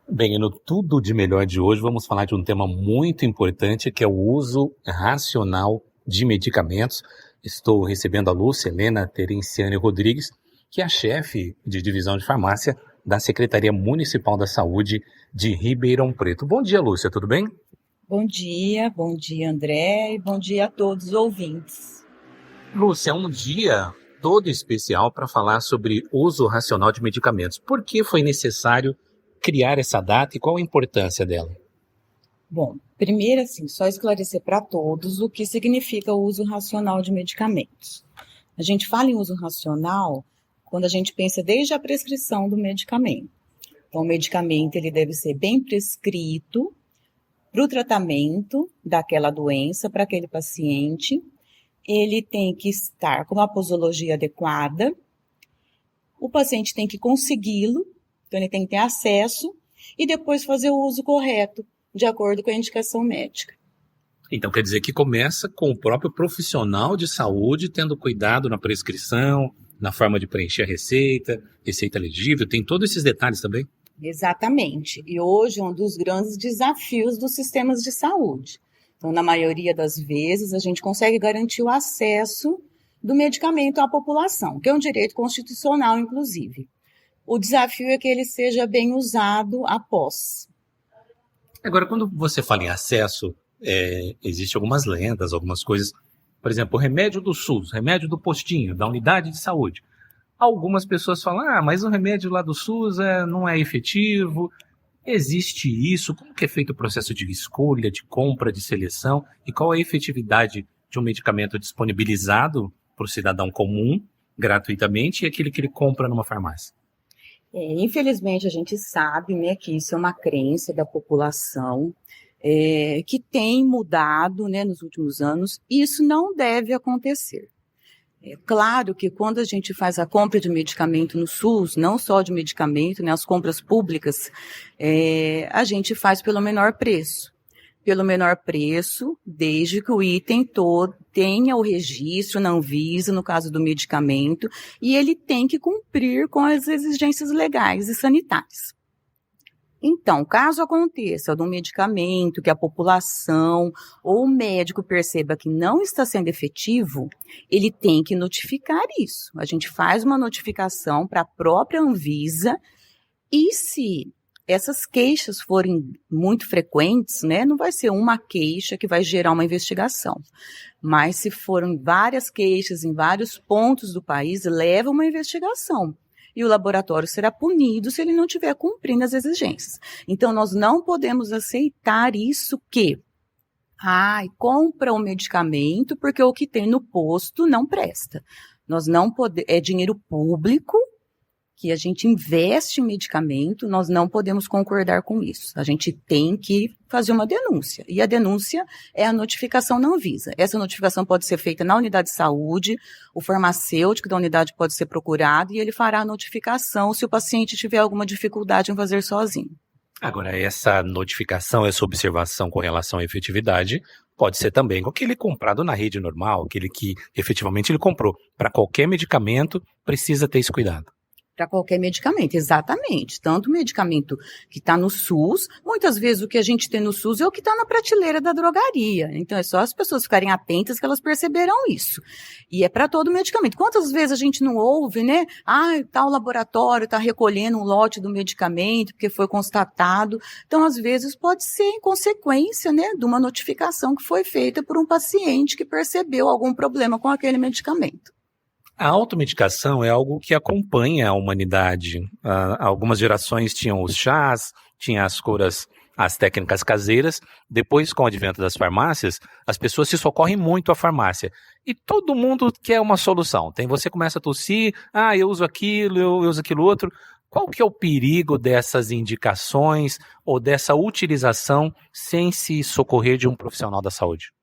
Bem, e no Tudo de Melhor de hoje vamos falar de um tema muito importante que é o uso racional de medicamentos. Estou recebendo a Lúcia Helena Terenciane Rodrigues, que é a chefe de divisão de farmácia da Secretaria Municipal da Saúde de Ribeirão Preto. Bom dia, Lúcia, tudo bem? Bom dia André, e bom dia a todos os ouvintes. Lúcia, é um dia todo especial para falar sobre uso racional de medicamentos. Por que foi necessário criar essa data e qual a importância dela? Bom, primeiro assim, só esclarecer para todos o que significa o uso racional de medicamentos. A gente fala em uso racional quando a gente pensa desde a prescrição do medicamento. Então, o medicamento ele deve ser bem prescrito para o tratamento daquela doença, para aquele paciente. Ele tem que estar com uma posologia adequada. O paciente tem que consegui-lo, então ele tem que ter acesso e depois fazer o uso correto, de acordo com a indicação médica. Então quer dizer que começa com o próprio profissional de saúde tendo cuidado na prescrição, na forma de preencher a receita, receita legível, tem todos esses detalhes também? Exatamente. E hoje é um dos grandes desafios dos sistemas de saúde. Então, na maioria das vezes, a gente consegue garantir o acesso do medicamento à população, que é um direito constitucional, inclusive. O desafio é que ele seja bem usado após. Agora, quando você fala em acesso, existem algumas lendas, algumas coisas. Por exemplo, o remédio do SUS, remédio do postinho, da unidade de saúde. Algumas pessoas falam, mas o remédio lá do SUS não é efetivo. Existe isso? Como que é feito o processo de escolha, de compra, de seleção? E qual a efetividade de um medicamento disponibilizado para o cidadão comum, gratuitamente, e aquele que ele compra numa farmácia? Infelizmente, a gente sabe, né, que isso é uma crença da população, que tem mudado, né, nos últimos anos. Isso não deve acontecer. É claro que quando a gente faz a compra de medicamento no SUS, não só de medicamento, né, as compras públicas, a gente faz pelo menor preço. Pelo menor preço, desde que o item todo tenha o registro na Anvisa, no caso do medicamento, e ele tem que cumprir com as exigências legais e sanitárias. Então, caso aconteça de um medicamento que a população ou o médico perceba que não está sendo efetivo, ele tem que notificar isso. A gente faz uma notificação para a própria Anvisa e se essas queixas forem muito frequentes, né, não vai ser uma queixa que vai gerar uma investigação. Mas se forem várias queixas em vários pontos do país, leva uma investigação. E o laboratório será punido se ele não estiver cumprindo as exigências. Então, nós não podemos aceitar isso que, compra o medicamento porque o que tem no posto não presta. Nós não podemos, é dinheiro público que a gente investe em medicamento, nós não podemos concordar com isso. A gente tem que fazer uma denúncia. E a denúncia é a notificação na Anvisa. Essa notificação pode ser feita na unidade de saúde, o farmacêutico da unidade pode ser procurado e ele fará a notificação se o paciente tiver alguma dificuldade em fazer sozinho. Agora, essa notificação, essa observação com relação à efetividade, pode ser também com aquele comprado na rede normal, aquele que efetivamente ele comprou. Para qualquer medicamento, precisa ter esse cuidado. Para qualquer medicamento, exatamente. Tanto o medicamento que está no SUS, muitas vezes o que a gente tem no SUS é o que está na prateleira da drogaria. Então é só as pessoas ficarem atentas que elas perceberão isso. E é para todo medicamento. Quantas vezes a gente não ouve, né? Tal laboratório está recolhendo um lote do medicamento porque foi constatado. Então, às vezes, pode ser em consequência, né, de uma notificação que foi feita por um paciente que percebeu algum problema com aquele medicamento. A automedicação é algo que acompanha a humanidade. Algumas gerações tinham os chás, tinham as curas, as técnicas caseiras. Depois, com o advento das farmácias, as pessoas se socorrem muito à farmácia. E todo mundo quer uma solução. Você começa a tossir, eu uso aquilo, eu uso aquilo outro. Qual que é o perigo dessas indicações ou dessa utilização sem se socorrer de um profissional da saúde?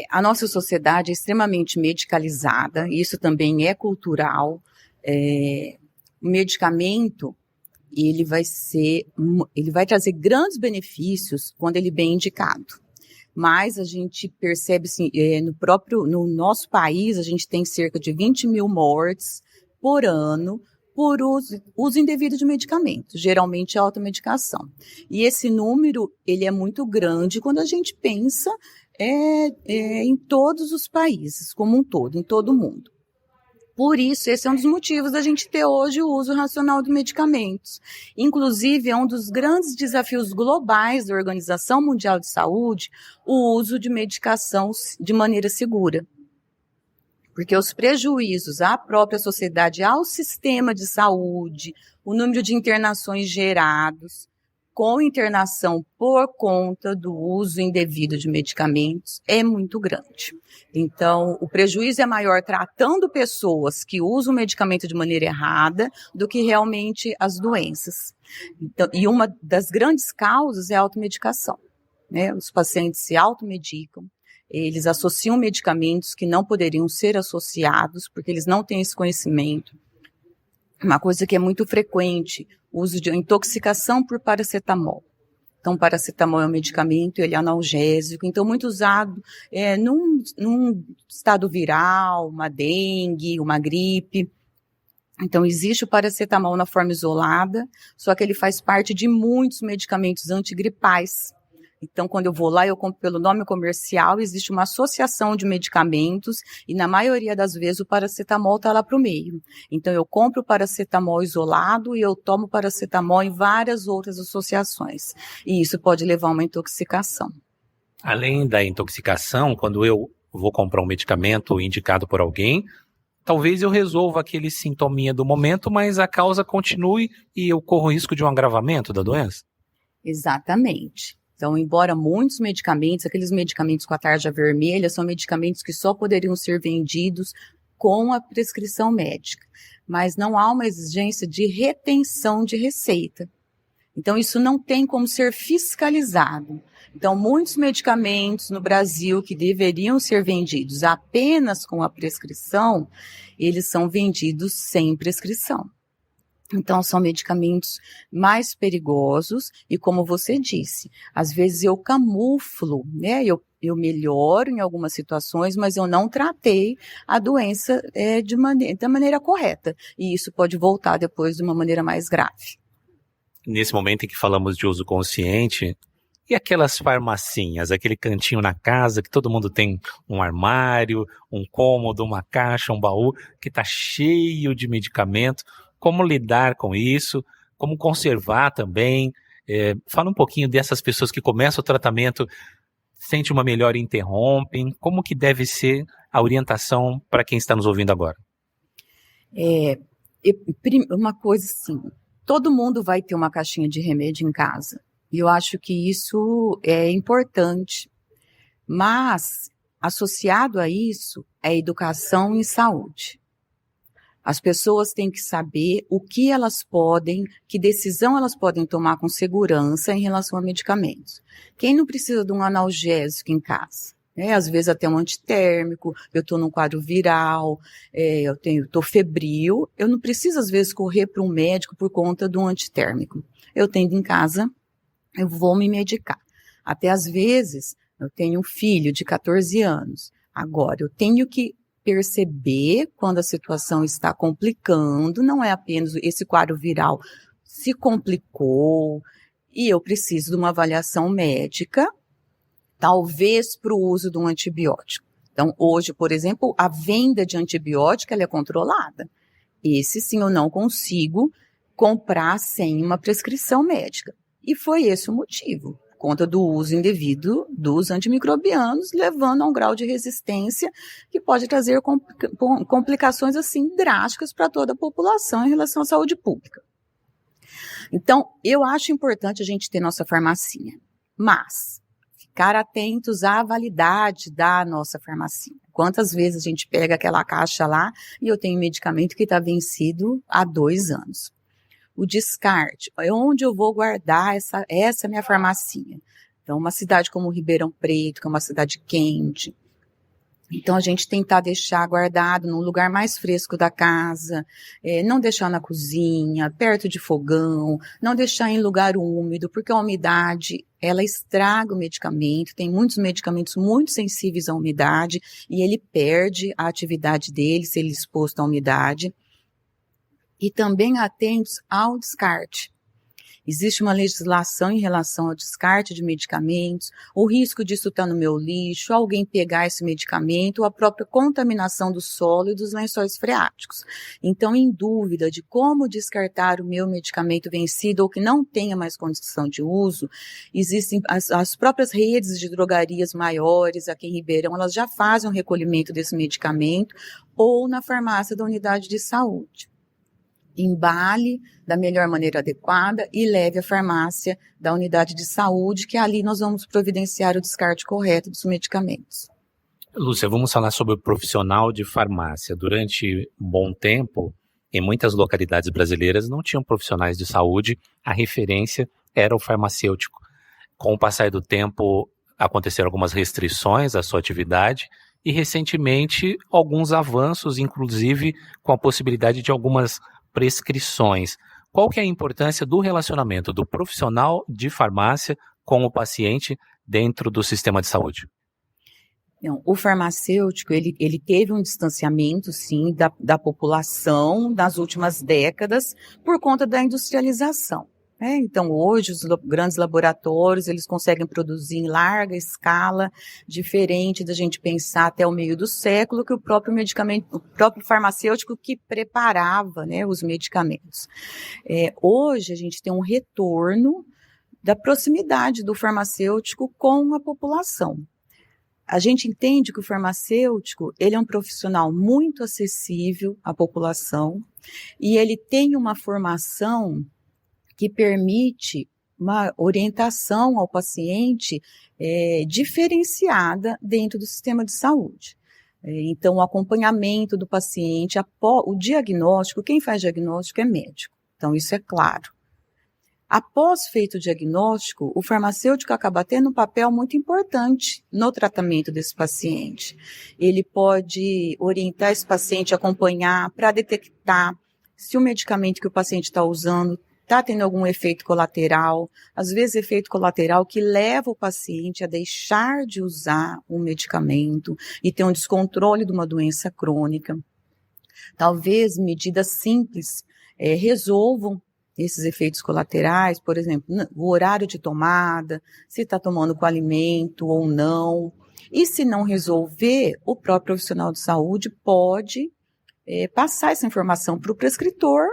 A nossa sociedade é extremamente medicalizada, isso também é cultural. O medicamento, ele vai trazer grandes benefícios quando ele é bem indicado. Mas a gente percebe, assim, no nosso país, a gente tem cerca de 20 mil mortes por ano por uso indevido de medicamentos, geralmente automedicação. E esse número, ele é muito grande quando a gente pensa em todos os países, como um todo, em todo o mundo. Por isso, esse é um dos motivos da gente ter hoje o uso racional de medicamentos. Inclusive, é um dos grandes desafios globais da Organização Mundial de Saúde, o uso de medicação de maneira segura. Porque os prejuízos à própria sociedade, ao sistema de saúde, o número de internações gerados, com internação por conta do uso indevido de medicamentos, é muito grande. Então, o prejuízo é maior tratando pessoas que usam o medicamento de maneira errada do que realmente as doenças. Então, e uma das grandes causas é a automedicação, né? Os pacientes se automedicam, eles associam medicamentos que não poderiam ser associados, porque eles não têm esse conhecimento. Uma coisa que é muito frequente, o uso de intoxicação por paracetamol. Então, paracetamol é um medicamento, ele é analgésico, então muito usado num estado viral, uma dengue, uma gripe. Então, existe o paracetamol na forma isolada, só que ele faz parte de muitos medicamentos antigripais. Então, quando eu vou lá, eu compro pelo nome comercial, existe uma associação de medicamentos e, na maioria das vezes, o paracetamol está lá para o meio. Então, eu compro o paracetamol isolado e eu tomo paracetamol em várias outras associações. E isso pode levar a uma intoxicação. Além da intoxicação, quando eu vou comprar um medicamento indicado por alguém, talvez eu resolva aquele sintominha do momento, mas a causa continue e eu corro o risco de um agravamento da doença? Exatamente. Então, embora muitos medicamentos, aqueles medicamentos com a tarja vermelha, são medicamentos que só poderiam ser vendidos com a prescrição médica, mas não há uma exigência de retenção de receita. Então, isso não tem como ser fiscalizado. Então, muitos medicamentos no Brasil que deveriam ser vendidos apenas com a prescrição, eles são vendidos sem prescrição. Então, são medicamentos mais perigosos e, como você disse, às vezes eu camuflo, né? Eu melhoro em algumas situações, mas eu não tratei a doença da maneira correta. E isso pode voltar depois de uma maneira mais grave. Nesse momento em que falamos de uso consciente, e aquelas farmacinhas, aquele cantinho na casa que todo mundo tem um armário, um cômodo, uma caixa, um baú, que está cheio de medicamento. Como lidar com isso, como conservar também. Fala um pouquinho dessas pessoas que começam o tratamento, sentem uma melhora e interrompem. Como que deve ser a orientação para quem está nos ouvindo agora? Uma coisa assim, todo mundo vai ter uma caixinha de remédio em casa. E eu acho que isso é importante. Mas, associado a isso, é educação em saúde. As pessoas têm que saber o que elas podem, que decisão elas podem tomar com segurança em relação a medicamentos. Quem não precisa de um analgésico em casa? Às vezes até um antitérmico, eu estou num quadro viral, estou febril, eu não preciso às vezes correr para um médico por conta de um antitérmico. Eu tenho em casa, eu vou me medicar. Até às vezes, eu tenho um filho de 14 anos. Agora, eu tenho que perceber quando a situação está complicando, não é apenas esse quadro viral se complicou e eu preciso de uma avaliação médica, talvez para o uso de um antibiótico. Então, hoje, por exemplo, a venda de antibiótico ela é controlada. Esse sim eu não consigo comprar sem uma prescrição médica. E foi esse o motivo. Conta do uso indevido dos antimicrobianos, levando a um grau de resistência que pode trazer complicações assim drásticas para toda a população em relação à saúde pública. Então, eu acho importante a gente ter nossa farmacinha, mas ficar atentos à validade da nossa farmacinha. Quantas vezes a gente pega aquela caixa lá e eu tenho medicamento que está vencido há 2 anos. O descarte, onde eu vou guardar essa minha farmacinha? Então, uma cidade como Ribeirão Preto, que é uma cidade quente. Então, a gente tentar deixar guardado num lugar mais fresco da casa, não deixar na cozinha, perto de fogão, não deixar em lugar úmido, porque a umidade, ela estraga o medicamento, tem muitos medicamentos muito sensíveis à umidade, e ele perde a atividade dele se ele é exposto à umidade. e também atentos ao descarte. Existe uma legislação em relação ao descarte de medicamentos, o risco disso estar no meu lixo, alguém pegar esse medicamento, ou a própria contaminação do solo e dos lençóis freáticos. Então, em dúvida de como descartar o meu medicamento vencido ou que não tenha mais condição de uso, existem as próprias redes de drogarias maiores aqui em Ribeirão, elas já fazem o recolhimento desse medicamento ou na farmácia da unidade de saúde. Embale da melhor maneira adequada e leve à farmácia da unidade de saúde, que ali nós vamos providenciar o descarte correto dos medicamentos. Lúcia, vamos falar sobre o profissional de farmácia. Durante um bom tempo, em muitas localidades brasileiras, não tinham profissionais de saúde, a referência era o farmacêutico. Com o passar do tempo, aconteceram algumas restrições à sua atividade e, recentemente, alguns avanços, inclusive com a possibilidade de algumas prescrições. Qual que é a importância do relacionamento do profissional de farmácia com o paciente dentro do sistema de saúde? Não, o farmacêutico, ele teve um distanciamento, sim, da população nas últimas décadas por conta da industrialização. Então, hoje, os grandes laboratórios, eles conseguem produzir em larga escala, diferente da gente pensar até o meio do século, que o próprio medicamento, o próprio farmacêutico que preparava, os medicamentos. Hoje, a gente tem um retorno da proximidade do farmacêutico com a população. A gente entende que o farmacêutico, ele é um profissional muito acessível à população e ele tem uma formação que permite uma orientação ao paciente diferenciada dentro do sistema de saúde. Então, o acompanhamento do paciente, o diagnóstico, quem faz diagnóstico é médico, então isso é claro. Após feito o diagnóstico, o farmacêutico acaba tendo um papel muito importante no tratamento desse paciente. Ele pode orientar esse paciente, acompanhar para detectar se o medicamento que o paciente está usando está tendo algum efeito colateral, às vezes efeito colateral que leva o paciente a deixar de usar o medicamento e ter um descontrole de uma doença crônica. Talvez medidas simples resolvam esses efeitos colaterais, por exemplo, o horário de tomada, se está tomando com alimento ou não. E se não resolver, o próprio profissional de saúde pode passar essa informação para o prescritor,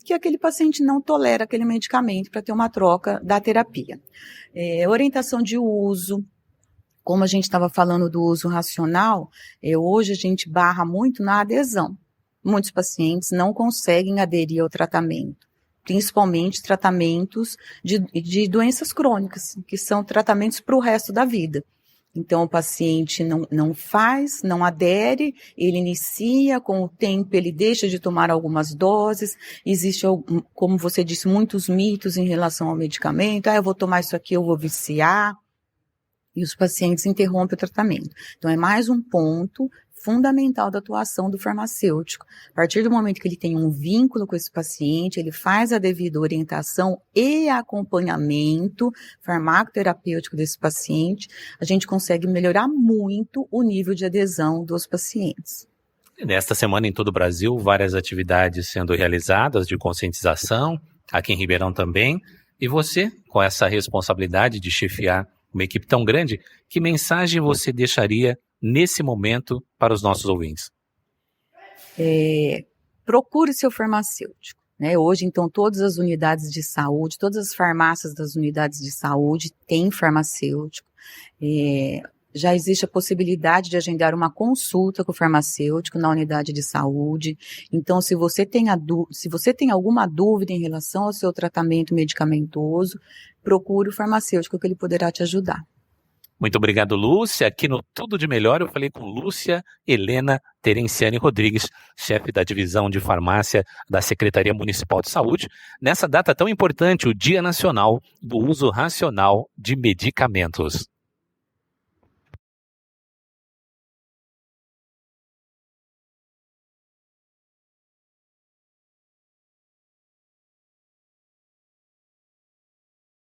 que aquele paciente não tolera aquele medicamento para ter uma troca da terapia. Orientação de uso, como a gente estava falando do uso racional, hoje a gente barra muito na adesão. Muitos pacientes não conseguem aderir ao tratamento, principalmente tratamentos de doenças crônicas, que são tratamentos para o resto da vida. Então, o paciente não adere, ele inicia, com o tempo ele deixa de tomar algumas doses, existe, como você disse, muitos mitos em relação ao medicamento, eu vou tomar isso aqui, eu vou viciar, e os pacientes interrompem o tratamento. Então, é mais um ponto fundamental da atuação do farmacêutico. A partir do momento que ele tem um vínculo com esse paciente, ele faz a devida orientação e acompanhamento farmacoterapêutico desse paciente, a gente consegue melhorar muito o nível de adesão dos pacientes. Nesta semana, em todo o Brasil, várias atividades sendo realizadas de conscientização, aqui em Ribeirão também. E você, com essa responsabilidade de chefiar uma equipe tão grande, que mensagem você deixaria nesse momento para os nossos ouvintes? Procure seu farmacêutico. Hoje, então, todas as unidades de saúde, todas as farmácias das unidades de saúde têm farmacêutico. Já existe a possibilidade de agendar uma consulta com o farmacêutico na unidade de saúde. Então, se você tem alguma dúvida em relação ao seu tratamento medicamentoso, procure o farmacêutico que ele poderá te ajudar. Muito obrigado, Lúcia. Aqui no Tudo de Melhor eu falei com Lúcia Helena Terenciani Rodrigues, chefe da divisão de farmácia da Secretaria Municipal de Saúde, nessa data tão importante, o Dia Nacional do Uso Racional de Medicamentos.